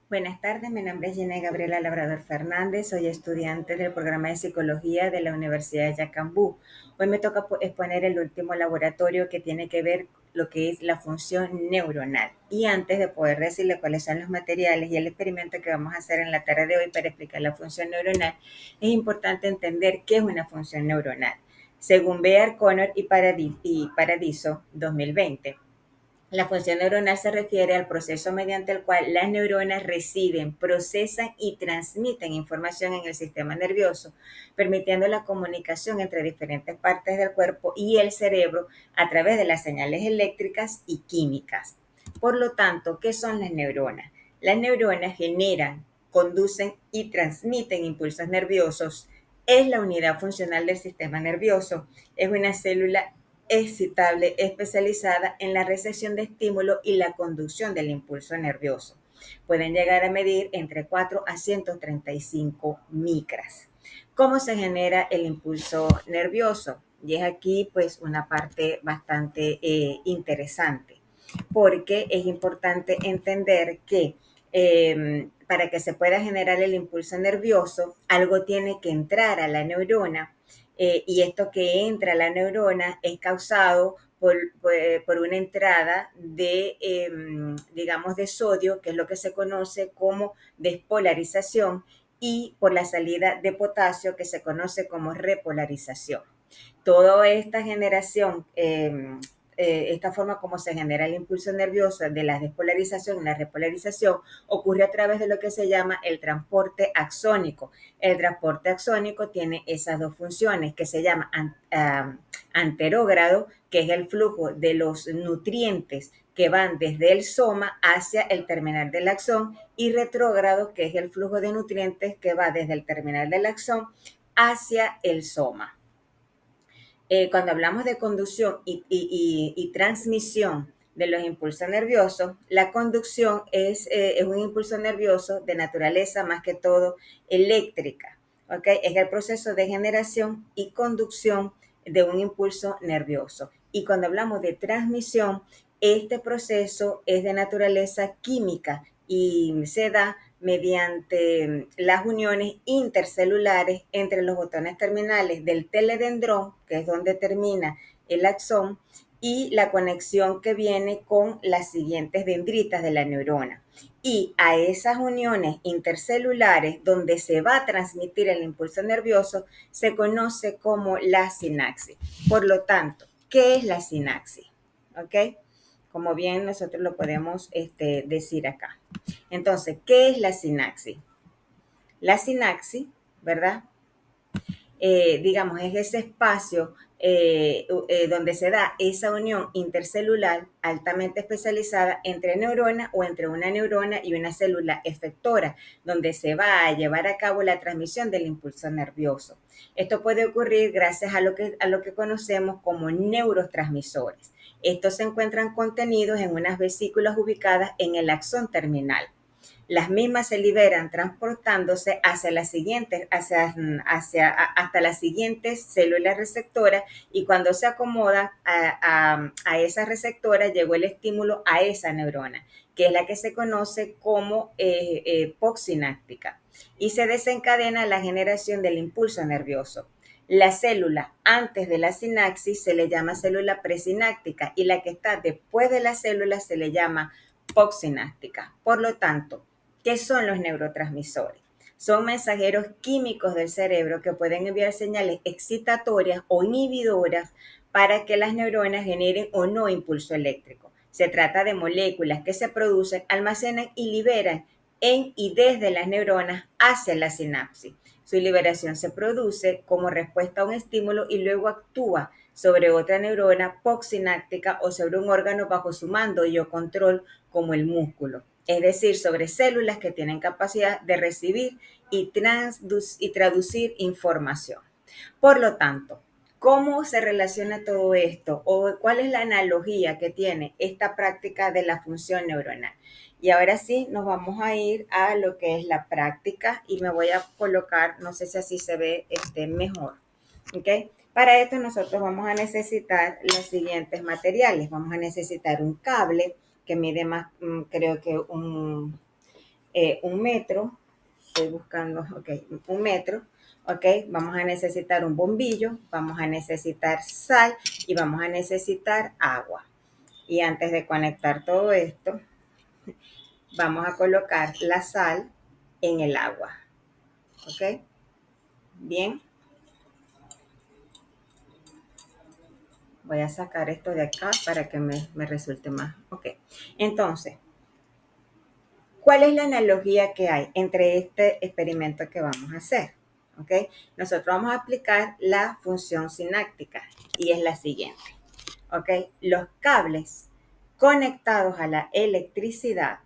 Buenas tardes, mi nombre es Gina Gabriela Labrador Fernández, soy estudiante del programa de psicología de la Universidad de Yacambú. Hoy me toca exponer el último laboratorio que tiene que ver lo que es la función neuronal. Y antes de poder decirle cuáles son los materiales y el experimento que vamos a hacer en la tarde de hoy para explicar la función neuronal, es importante entender qué es una función neuronal. Según Bear, Connor y Paradiso 2020, la función neuronal se refiere al proceso mediante el cual las neuronas reciben, procesan y transmiten información en el sistema nervioso, permitiendo la comunicación entre diferentes partes del cuerpo y el cerebro a través de las señales eléctricas y químicas. Por lo tanto, ¿qué son las neuronas? Las neuronas generan, conducen y transmiten impulsos nerviosos. Es la unidad funcional del sistema nervioso. Es una célula excitable especializada en la recepción de estímulo y la conducción del impulso nervioso. Pueden llegar a medir entre 4 a 135 micras. ¿Cómo se genera el impulso nervioso? Y es aquí pues una parte bastante interesante, porque es importante entender que para que se pueda generar el impulso nervioso, algo tiene que entrar a la neurona, y esto que entra a la neurona es causado por una entrada de, digamos, de sodio, que es lo que se conoce como despolarización, y por la salida de potasio, que se conoce como repolarización. Toda esta generación, esta forma como se genera el impulso nervioso de la despolarización y la repolarización ocurre a través de lo que se llama el transporte axónico. El transporte axónico tiene esas dos funciones que se llama anterógrado, que es el flujo de los nutrientes que van desde el soma hacia el terminal del axón, y retrógrado, que es el flujo de nutrientes que va desde el terminal del axón hacia el soma. Cuando hablamos de conducción y transmisión de los impulsos nerviosos, la conducción es un impulso nervioso de naturaleza más que todo eléctrica, ¿ok? Es el proceso de generación y conducción de un impulso nervioso. Y cuando hablamos de transmisión, este proceso es de naturaleza química y se da mediante las uniones intercelulares entre los botones terminales del teledendrón, que es donde termina el axón, y la conexión que viene con las siguientes dendritas de la neurona. Y a esas uniones intercelulares donde se va a transmitir el impulso nervioso se conoce como la sinapsis. Por lo tanto, ¿qué es la sinapsis? ¿Ok? Como bien nosotros lo podemos decir acá. Entonces, ¿qué es la sinapsis? La sinapsis, ¿verdad? Digamos, es ese espacio donde se da esa unión intercelular altamente especializada entre neurona o entre una neurona y una célula efectora, donde se va a llevar a cabo la transmisión del impulso nervioso. Esto puede ocurrir gracias a lo que conocemos como neurotransmisores. Estos se encuentran contenidos en unas vesículas ubicadas en el axón terminal. Las mismas se liberan transportándose hacia las siguientes, hasta las siguientes células receptoras, y cuando se acomodan a esa receptora llegó el estímulo a esa neurona, que es la que se conoce como postsináptica, y se desencadena la generación del impulso nervioso. La célula antes de la sinapsis se le llama célula presináptica, y la que está después de la célula se le llama postsináptica. Por lo tanto, ¿qué son los neurotransmisores? Son mensajeros químicos del cerebro que pueden enviar señales excitatorias o inhibidoras para que las neuronas generen o no impulso eléctrico. Se trata de moléculas que se producen, almacenan y liberan en y desde las neuronas hacia la sinapsis. Su liberación se produce como respuesta a un estímulo y luego actúa sobre otra neurona postsináptica o sobre un órgano bajo su mando y o control, como el músculo, es decir, sobre células que tienen capacidad de recibir y traducir información. Por lo tanto, ¿cómo se relaciona todo esto o cuál es la analogía que tiene esta práctica de la función neuronal? Y ahora sí, nos vamos a ir a lo que es la práctica, y me voy a colocar, no sé si así se ve mejor, ¿ok? Para esto nosotros vamos a necesitar los siguientes materiales. Vamos a necesitar un cable que mide más, creo que un metro, estoy buscando, ok, un metro, ok, vamos a necesitar un bombillo, vamos a necesitar sal y vamos a necesitar agua. Y antes de conectar todo esto, vamos a colocar la sal en el agua, ok, bien. Voy a sacar esto de acá para que me resulte más, ok. Entonces, ¿cuál es la analogía que hay entre este experimento que vamos a hacer? ¿Ok? Nosotros vamos a aplicar la función sináptica y es la siguiente. ¿Ok? Los cables conectados a la electricidad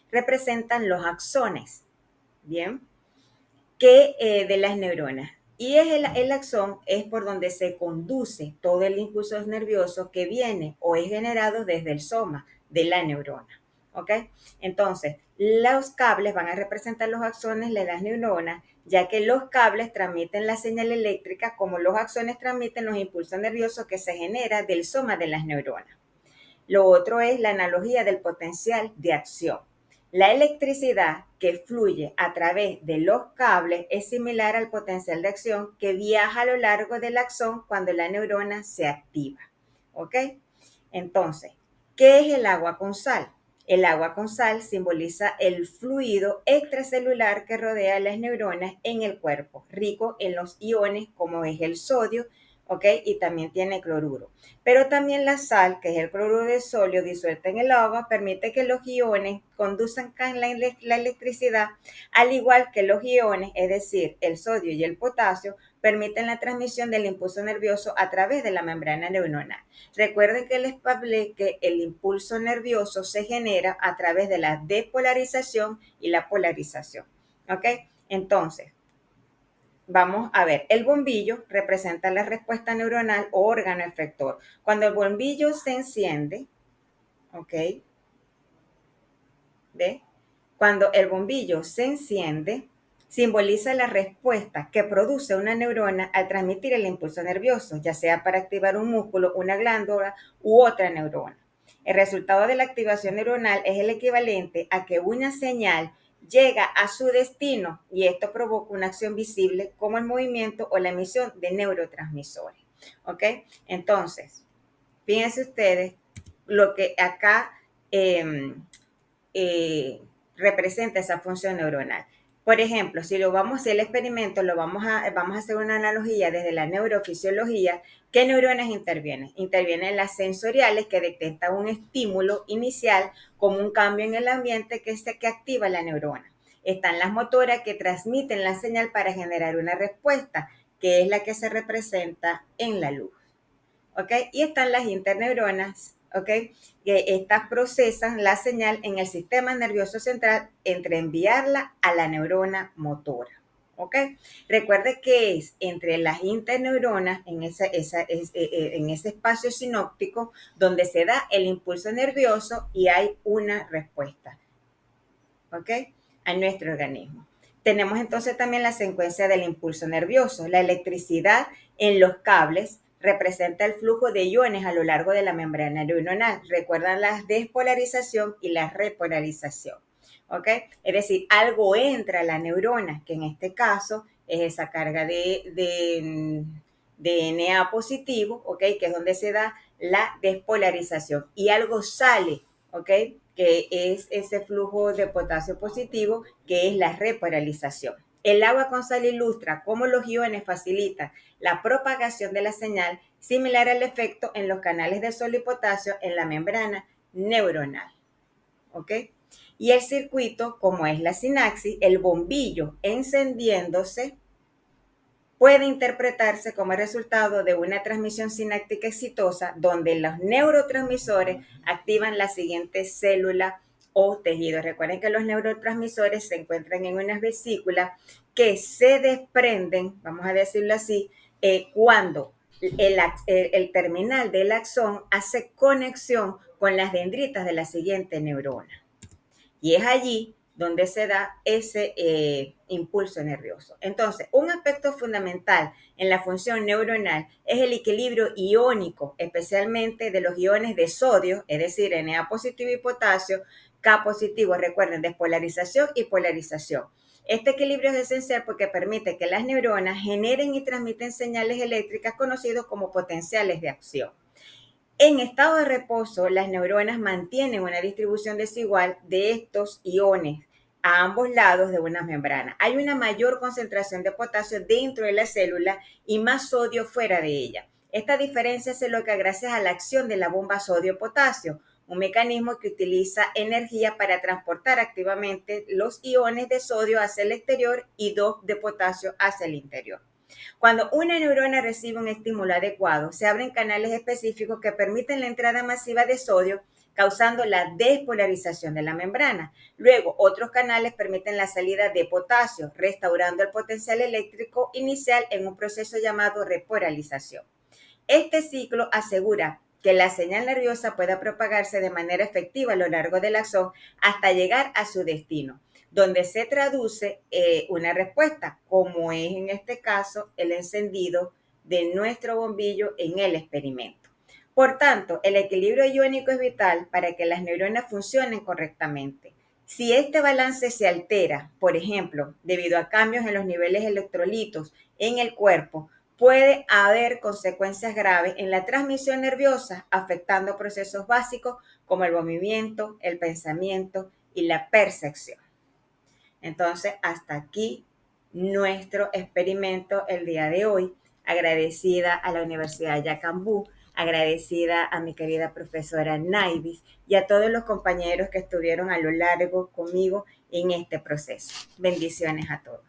representan los axones, ¿bien? De las neuronas. Y es el axón es por donde se conduce todo el impulso nervioso que viene o es generado desde el soma de la neurona. ¿Ok? Entonces, los cables van a representar los axones de las neuronas, ya que los cables transmiten la señal eléctrica como los axones transmiten los impulsos nerviosos que se generan del soma de las neuronas. Lo otro es la analogía del potencial de acción. La electricidad que fluye a través de los cables es similar al potencial de acción que viaja a lo largo del axón cuando la neurona se activa. ¿Ok? Entonces, ¿qué es el agua con sal? El agua con sal simboliza el fluido extracelular que rodea a las neuronas en el cuerpo, rico en los iones como es el sodio, ¿ok? Y también tiene cloruro. Pero también la sal, que es el cloruro de sodio disuelto en el agua, permite que los iones conduzcan la electricidad, al igual que los iones, es decir, el sodio y el potasio, permiten la transmisión del impulso nervioso a través de la membrana neuronal. Recuerden que les hablé que el impulso nervioso se genera a través de la despolarización y la polarización. ¿Ok? Entonces, vamos a ver, el bombillo representa la respuesta neuronal o órgano efector. Cuando el bombillo se enciende, ¿ok? ¿Ve? Cuando el bombillo se enciende, simboliza la respuesta que produce una neurona al transmitir el impulso nervioso, ya sea para activar un músculo, una glándula u otra neurona. El resultado de la activación neuronal es el equivalente a que una señal llega a su destino y esto provoca una acción visible como el movimiento o la emisión de neurotransmisores. ¿Ok? Entonces, fíjense ustedes lo que acá representa esa función neuronal. Por ejemplo, si el experimento vamos a hacer una analogía desde la neurofisiología, ¿qué neuronas intervienen? Intervienen las sensoriales que detectan un estímulo inicial como un cambio en el ambiente que activa la neurona. Están las motoras que transmiten la señal para generar una respuesta, que es la que se representa en la luz. ¿Ok? Y están las interneuronas, ¿ok? Que estas procesan la señal en el sistema nervioso central entre enviarla a la neurona motora, ¿ok? Recuerde que es entre las interneuronas, en ese espacio sinóptico, donde se da el impulso nervioso y hay una respuesta, ¿ok? A nuestro organismo. Tenemos entonces también la secuencia del impulso nervioso. La electricidad en los cables representa el flujo de iones a lo largo de la membrana neuronal. Recuerdan la despolarización y la repolarización. ¿Ok? Es decir, algo entra a la neurona, que en este caso es esa carga de DNA positivo, ¿ok? Que es donde se da la despolarización. Y algo sale, ¿ok? Que es ese flujo de potasio positivo, que es la repolarización. El agua con sal ilustra cómo los iones facilitan la propagación de la señal, similar al efecto en los canales de sodio y potasio en la membrana neuronal. ¿Ok? Y el circuito, como es la sinapsis, el bombillo encendiéndose, puede interpretarse como resultado de una transmisión sináptica exitosa donde los neurotransmisores activan la siguiente célula o tejido. Recuerden que los neurotransmisores se encuentran en unas vesículas que se desprenden, vamos a decirlo así, cuando el terminal del axón hace conexión con las dendritas de la siguiente neurona. Y es allí donde se da ese impulso nervioso. Entonces, un aspecto fundamental en la función neuronal es el equilibrio iónico, especialmente de los iones de sodio, es decir, Na positivo y potasio, K positivo, recuerden, despolarización y polarización. Este equilibrio es esencial porque permite que las neuronas generen y transmiten señales eléctricas conocidas como potenciales de acción. En estado de reposo, las neuronas mantienen una distribución desigual de estos iones a ambos lados de una membrana. Hay una mayor concentración de potasio dentro de la célula y más sodio fuera de ella. Esta diferencia se logra gracias a la acción de la bomba sodio-potasio, un mecanismo que utiliza energía para transportar activamente los iones de sodio hacia el exterior y dos de potasio hacia el interior. Cuando una neurona recibe un estímulo adecuado, se abren canales específicos que permiten la entrada masiva de sodio, causando la despolarización de la membrana. Luego, otros canales permiten la salida de potasio, restaurando el potencial eléctrico inicial en un proceso llamado repolarización. Este ciclo asegura que la señal nerviosa pueda propagarse de manera efectiva a lo largo del axón hasta llegar a su destino, donde se traduce una respuesta, como es en este caso el encendido de nuestro bombillo en el experimento. Por tanto, el equilibrio iónico es vital para que las neuronas funcionen correctamente. Si este balance se altera, por ejemplo, debido a cambios en los niveles de electrolitos en el cuerpo, puede haber consecuencias graves en la transmisión nerviosa, afectando procesos básicos como el movimiento, el pensamiento y la percepción. Entonces, hasta aquí nuestro experimento el día de hoy. Agradecida a la Universidad Yacambú, agradecida a mi querida profesora Naivis y a todos los compañeros que estuvieron a lo largo conmigo en este proceso. Bendiciones a todos.